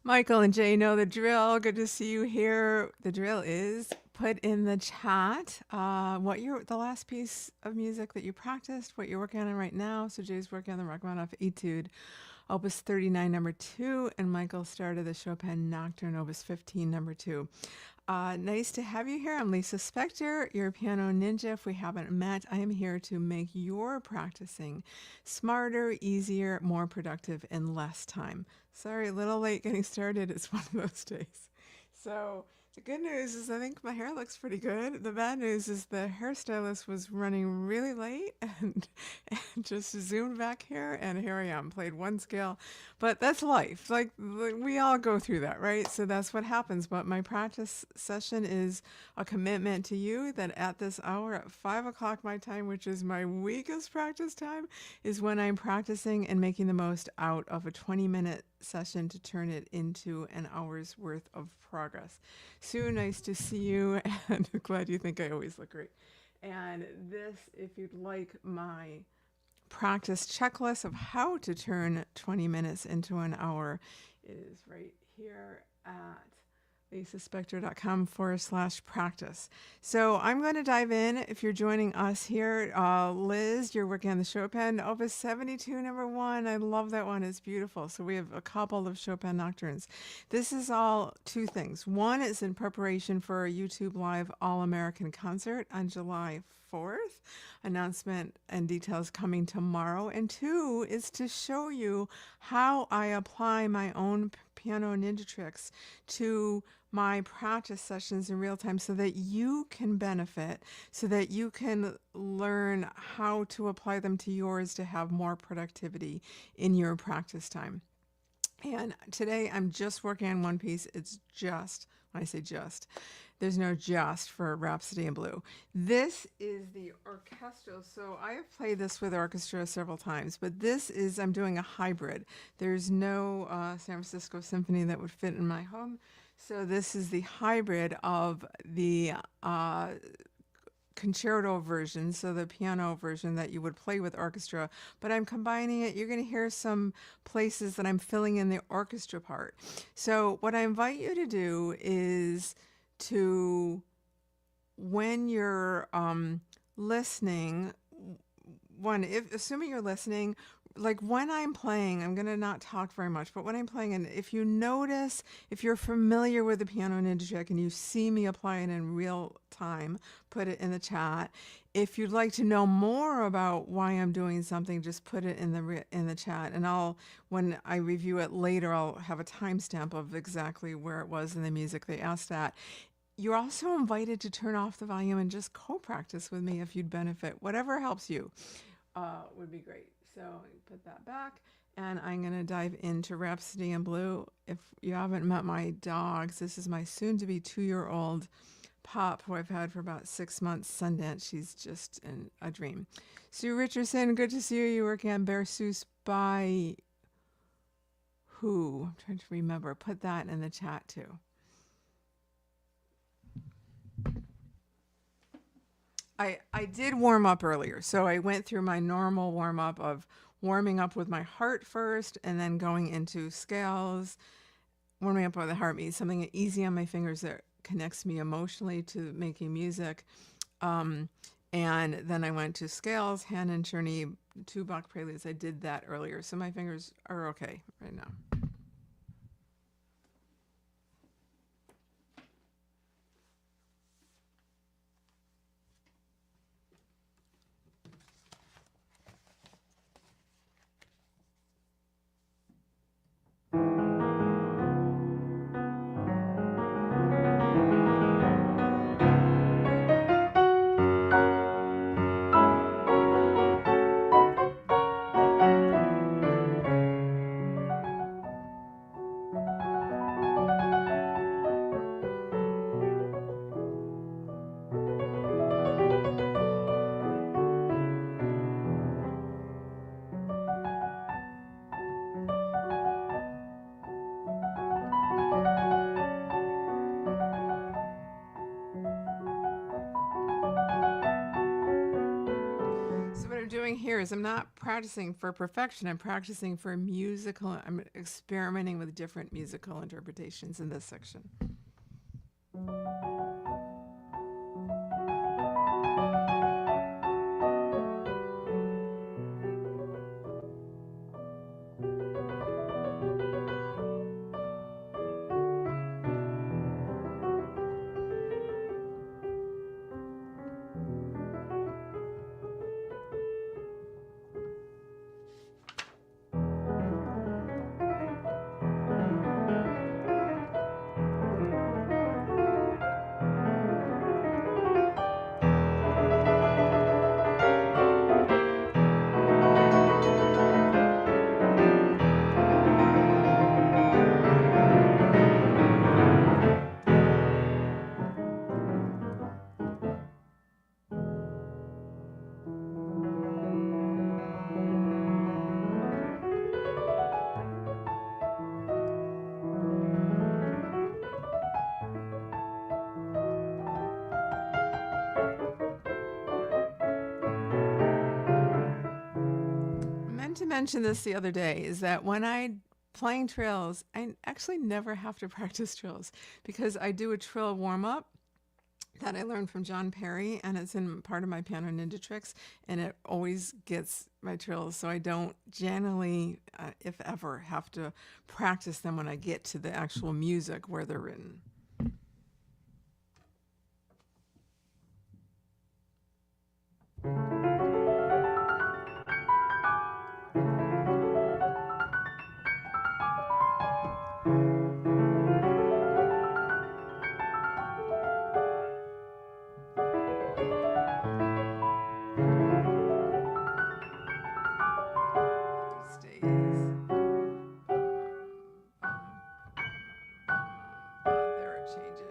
Michael and Jay know the drill. Good to see you here. The drill is put in the chat the last piece of music that you practiced, what you're working on right now. So Jay's working on the Rachmaninoff Etude, Opus 39, number 2, and Michael started the Chopin Nocturne, Opus 15, number 2. Nice to have you here. I'm Lisa Spector, your piano ninja. If we haven't met, I am here to make your practicing smarter, easier, more productive in less time. Sorry, a little late getting started. It's one of those days. So the good news is I think my hair looks pretty good. The bad news is the hairstylist was running really late and just zoomed back here, and here I am. Played one scale, but that's life. Like we all go through that, right? So that's what happens. But my practice session is a commitment to you that at this hour at 5 o'clock my time, which is my weakest practice time, is when I'm practicing and making the most out of a 20-minute session to turn it into an hour's worth of progress. Sue, nice to see you, and glad you think I always look great. And this, if you'd like my practice checklist of how to turn 20 minutes into an hour, it is right here at lisaspector.com/practice. So I'm going to dive in. If you're joining us here, Liz, you're working on the Chopin Opus 72, number 1. I love that one. It's beautiful. So we have a couple of Chopin nocturnes. This is all two things. One is in preparation for a YouTube Live All-American concert on July 4th. Announcement and details coming tomorrow. And 2 is to show you how I apply my own piano ninja tricks to my practice sessions in real time so that you can benefit, so that you can learn how to apply them to yours to have more productivity in your practice time. And today I'm just working on one piece. It's just, when I say just, there's no just for Rhapsody in Blue. This is the orchestral. So I have played this with orchestra several times, but this is, I'm doing a hybrid. There's no San Francisco Symphony that would fit in my home. So this is the hybrid of the concerto version, so the piano version that you would play with orchestra, but I'm combining it. You're going to hear some places that I'm filling in the orchestra part. So what I invite you to do is to, when you're listening, assuming you're listening, like when I'm playing, I'm going to not talk very much, but when I'm playing, and if you notice, if you're familiar with the piano ninja trick and you see me apply it in real time, put it in the chat. If you'd like to know more about why I'm doing something, just put it in the chat, and when I review it later, I'll have a timestamp of exactly where it was in the music they asked at. You're also invited to turn off the volume and just co-practice with me if you'd benefit. Whatever helps you would be great. So put that back, and I'm going to dive into Rhapsody in Blue. If you haven't met my dogs, this is my soon-to-be 2-year-old Pop, who I've had for about 6 months, Sundance. She's just a dream. Sue Richardson, good to see you. You're working on Berceuse by who? I'm trying to remember. Put that in the chat, too. I did warm up earlier, so I went through my normal warm up of warming up with my heart first and then going into scales. Warming up with the heart means something easy on my fingers that connects me emotionally to making music. And then I went to scales, Hand and Czerny, 2 Bach preludes. I did that earlier, so my fingers are okay right now. So what I'm doing here is I'm not practicing for perfection. I'm practicing for musical. I'm experimenting with different musical interpretations in this section. To mention this the other day is that when I playing trills, I actually never have to practice trills because I do a trill warm up that I learned from John Perry, and it's in part of my Piano Ninja Tricks, and it always gets my trills, so I don't generally, if ever, have to practice them when I get to the actual music where they're written. There it changes.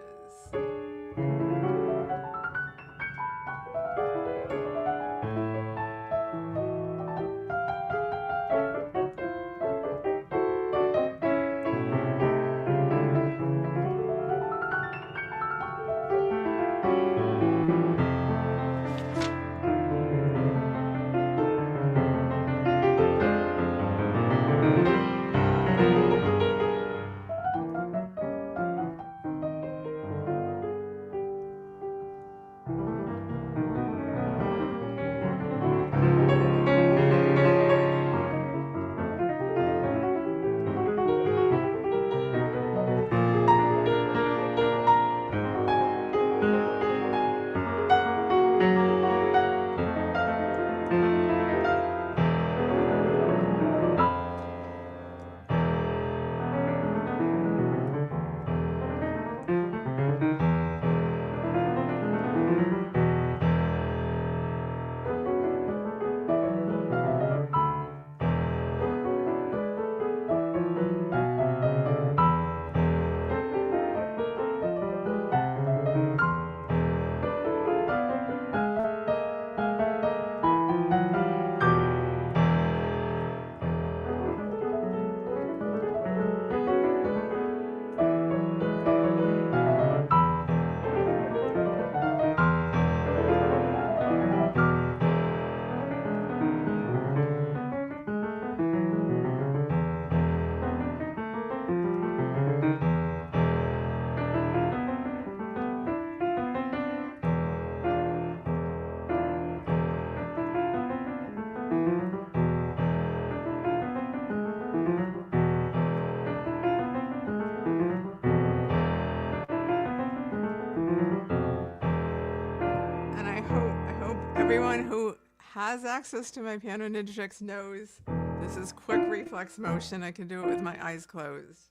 Everyone who has access to my Piano Ninja Tricks knows this is quick reflex motion. I can do it with my eyes closed.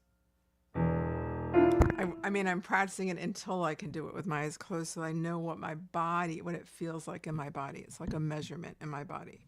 I mean, I'm practicing it until I can do it with my eyes closed so I know what my body, what it feels like in my body. It's like a measurement in my body.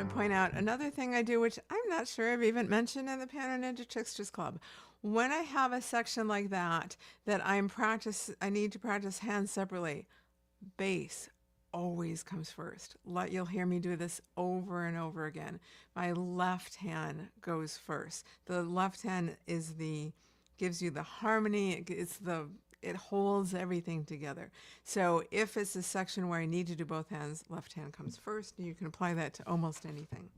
I'm going to point out another thing I do, which I'm not sure I've even mentioned in the Piano Ninja Tricksters Club. When I have a section like that, I need to practice hands separately. Bass always comes first. You'll hear me do this over and over again. My left hand goes first. The left hand gives you the harmony. It holds everything together. So if it's a section where I need to do both hands, left hand comes first. You can apply that to almost anything.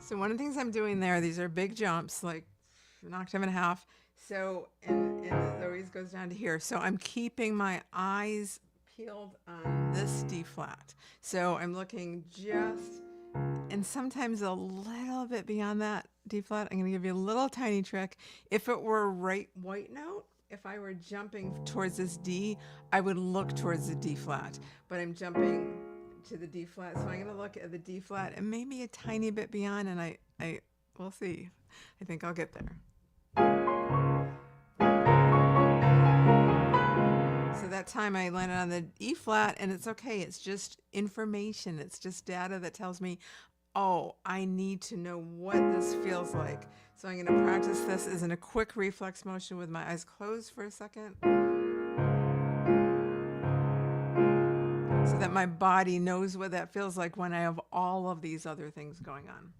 So one of the things I'm doing there, these are big jumps, like an octave and a half. So, and it always goes down to here. So I'm keeping my eyes peeled on this D flat. So I'm looking just, and sometimes a little bit beyond that D flat. I'm going to give you a little tiny trick. If it were a right white note, if I were jumping towards this D, I would look towards the D flat, but I'm jumping to the D flat. So I'm going to look at the D flat and maybe a tiny bit beyond, and we'll see. I think I'll get there. So that time I landed on the E flat, and it's okay. It's just information. It's just data that tells me, oh, I need to know what this feels like. So I'm going to practice this as in a quick reflex motion with my eyes closed for a second, so that my body knows what that feels like when I have all of these other things going on.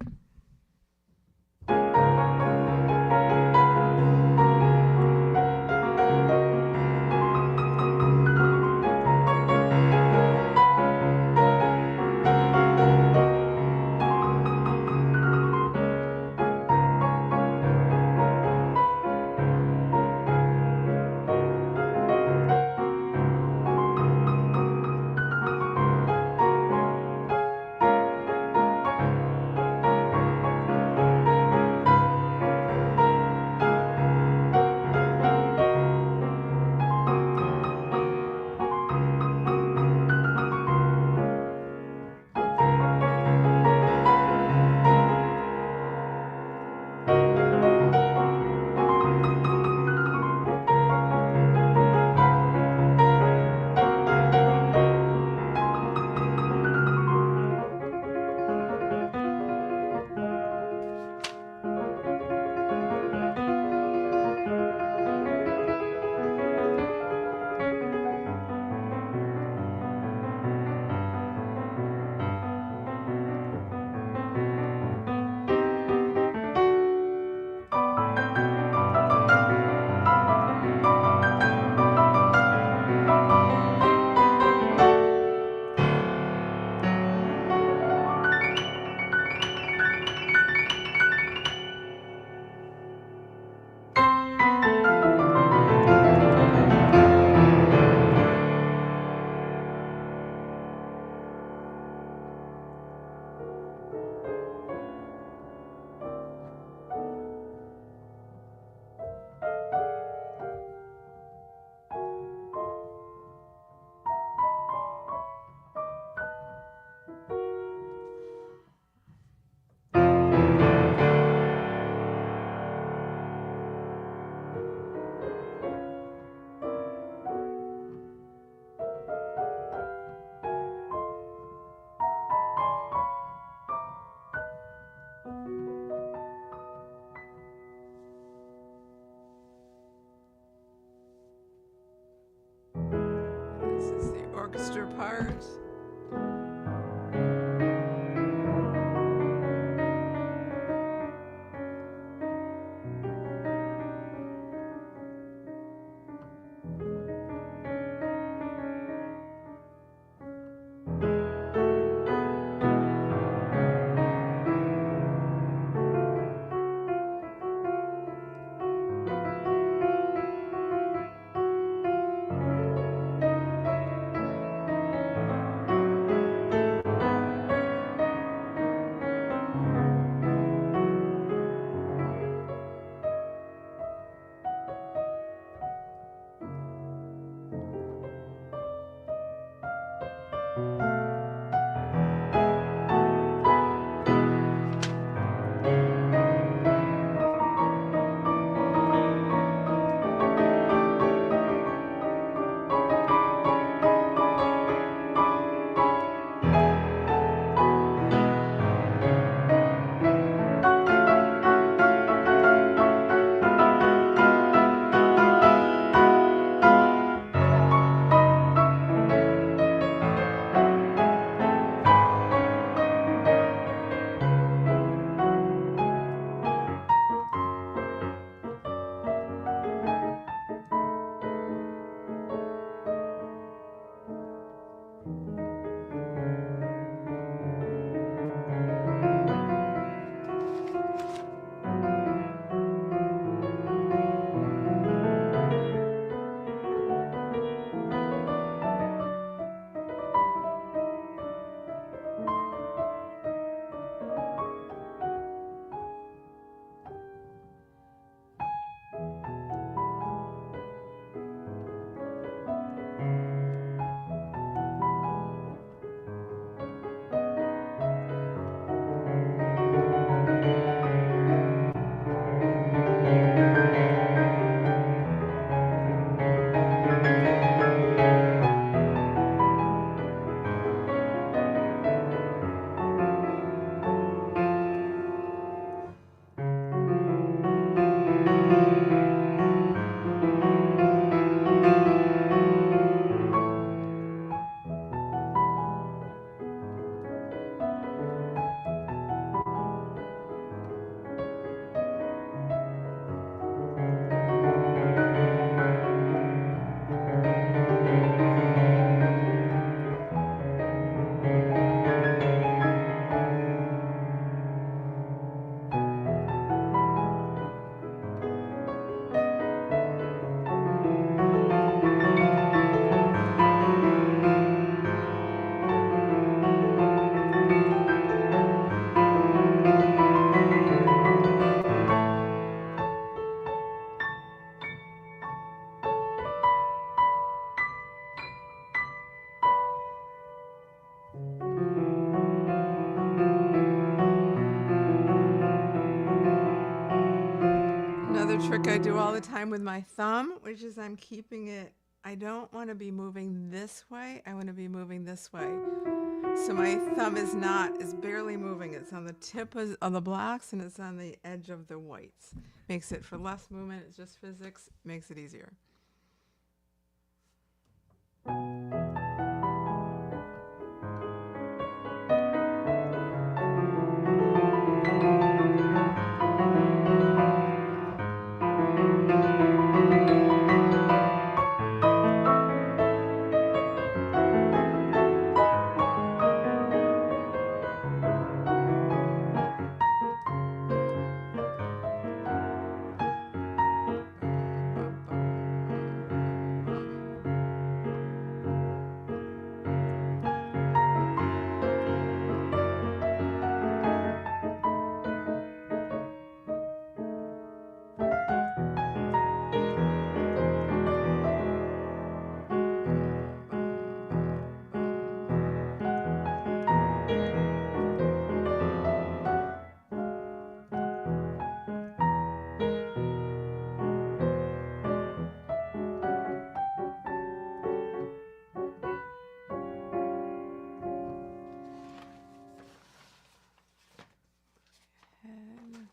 This is the orchestra part. work I do all the time with my thumb, which is I'm keeping it, I don't want to be moving this way. I want to be moving this way. So my thumb is barely moving. It's on the tip of the blacks and it's on the edge of the whites. Makes it for less movement. It's just physics. Makes it easier. Bum, bum, bum, bum, bum. Bum, bum, bum, bum. Head.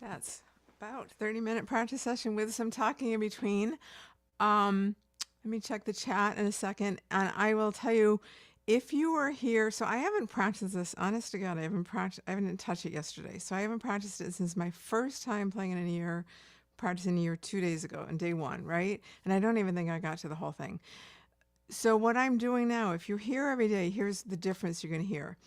That's about 30-minute practice session with some talking in between. Um, Let me check the chat in a second, and I will tell you if you were here. So I haven't practiced this. Honest to God, I haven't touched it yesterday. So I haven't practiced it since my first time playing it in a year, practicing a year 2 days ago, on day one, right? And I don't even think I got to the whole thing. So what I'm doing now, if you're here every day, here's the difference you're going to hear.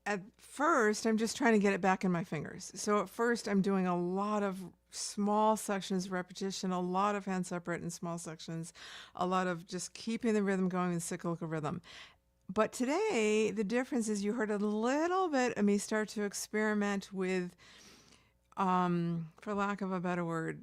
At first, I'm just trying to get it back in my fingers. So at first, I'm doing a lot of small sections of repetition, a lot of hand separate in small sections, a lot of just keeping the rhythm going in cyclical rhythm. But today, the difference is you heard a little bit of me start to experiment with, for lack of a better word,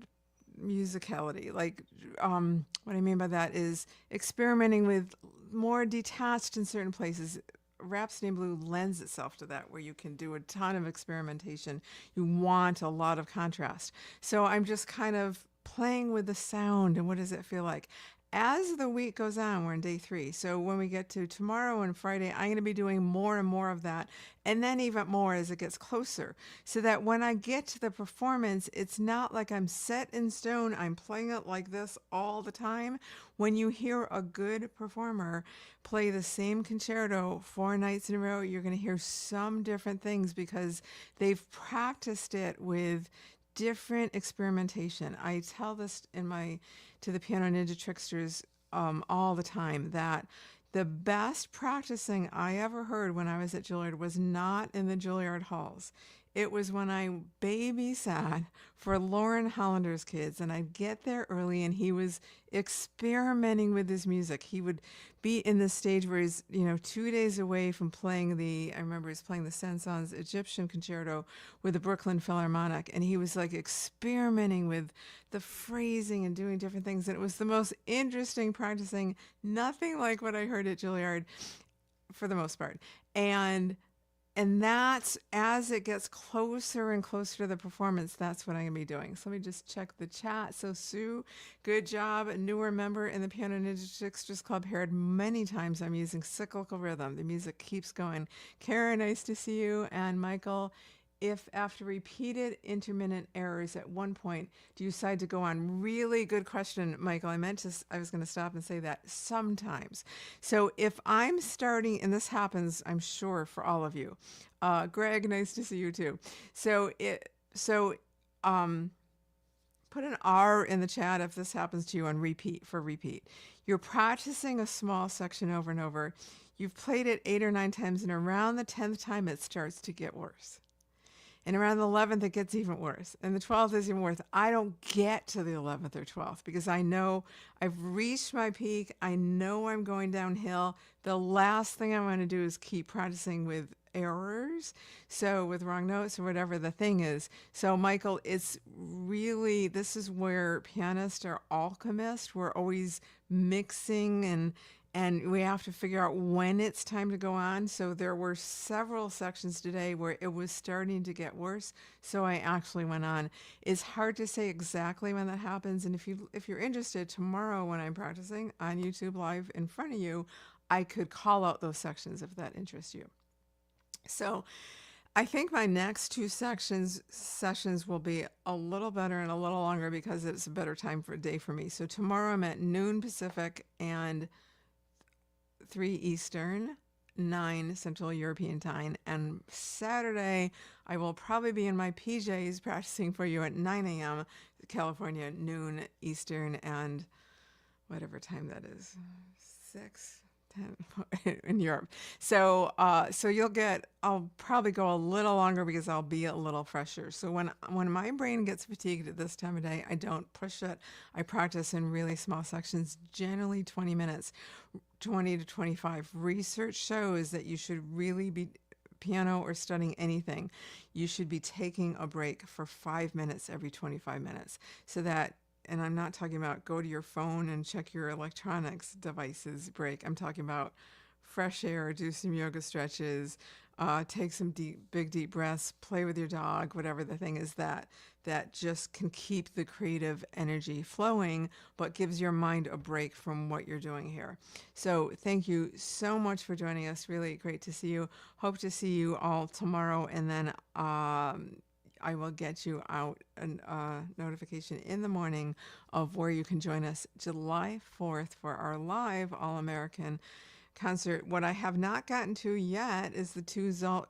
musicality. Like, what I mean by that is experimenting with more detached in certain places. Rhapsody in Blue lends itself to that, where you can do a ton of experimentation. You want a lot of contrast. So I'm just kind of playing with the sound and what does it feel like. as the week goes on, we're in day 3. So when we get to tomorrow and Friday, I'm going to be doing more and more of that. And then even more as it gets closer. So that when I get to the performance, it's not like I'm set in stone. I'm playing it like this all the time. When you hear a good performer play the same concerto 4 nights in a row, you're going to hear some different things because they've practiced it with different experimentation. I tell this to the Piano Ninja Tricksters all the time that the best practicing I ever heard when I was at Juilliard was not in the Juilliard halls. It was when I babysat for Lauren Hollander's kids, and I'd get there early, and he was experimenting with his music. He would be in the stage where he's, 2 days away from playing I remember he was playing the Saint-Saëns Egyptian Concerto with the Brooklyn Philharmonic, and he was like experimenting with the phrasing and doing different things. And it was the most interesting practicing, nothing like what I heard at Juilliard for the most part. And that's as it gets closer and closer to the performance, that's what I'm going to be doing. So let me just check the chat. So Sue, good job. A newer member in the Piano Ninja Tricksters Club, heard many times I'm using cyclical rhythm. The music keeps going. Karen, nice to see you. And Michael, if after repeated intermittent errors at one point, do you decide to go on? Really good question, Michael. I was going to stop and say that sometimes. So if I'm starting, and this happens, I'm sure, for all of you. Greg, nice to see you too. So put an R in the chat if this happens to you on repeat for repeat. You're practicing a small section over and over. You've played it 8 or 9 times, and around the 10th time, it starts to get worse. And around the 11th, it gets even worse. And the 12th is even worse. I don't get to the 11th or 12th because I know I've reached my peak. I know I'm going downhill. The last thing I want to do is keep practicing with errors, so with wrong notes or whatever the thing is. So Michael, this is where pianists are alchemists. We're always mixing and we have to figure out when it's time to go on. So there were several sections today where it was starting to get worse, so I actually went on. It's hard to say exactly when that happens, and if you're interested, tomorrow when I'm practicing on YouTube Live in front of you, I could call out those sections if that interests you. So I think my next 2 sessions will be a little better and a little longer because it's a better time for a day for me. So tomorrow I'm at noon Pacific and 3 Eastern, 9 Central European Time. And Saturday, I will probably be in my PJs practicing for you at 9 a.m. California, noon Eastern, and whatever time that is, 6, 10 in Europe. So I'll probably go a little longer because I'll be a little fresher. So when my brain gets fatigued at this time of day, I don't push it. I practice in really small sections, generally 20 minutes, 20 to 25. Research shows that you should really be piano or studying anything. You should be taking a break for 5 minutes every 25 minutes so that, and I'm not talking about go to your phone and check your electronics devices break. I'm talking about fresh air, do some yoga stretches, take some big deep breaths, play with your dog, whatever the thing is that just can keep the creative energy flowing, but gives your mind a break from what you're doing here. So thank you so much for joining us. Really great to see you. Hope to see you all tomorrow, and then I will get you out a notification in the morning of where you can join us July 4th for our live All-American concert. What I have not gotten to yet is the 2 Zach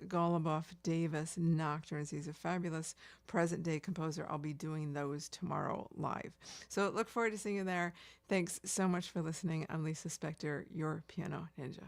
Goluboff Davis nocturnes. He's a fabulous present-day composer. I'll be doing those tomorrow live. So look forward to seeing you there. Thanks so much for listening. I'm Lisa Spector, your Piano Ninja.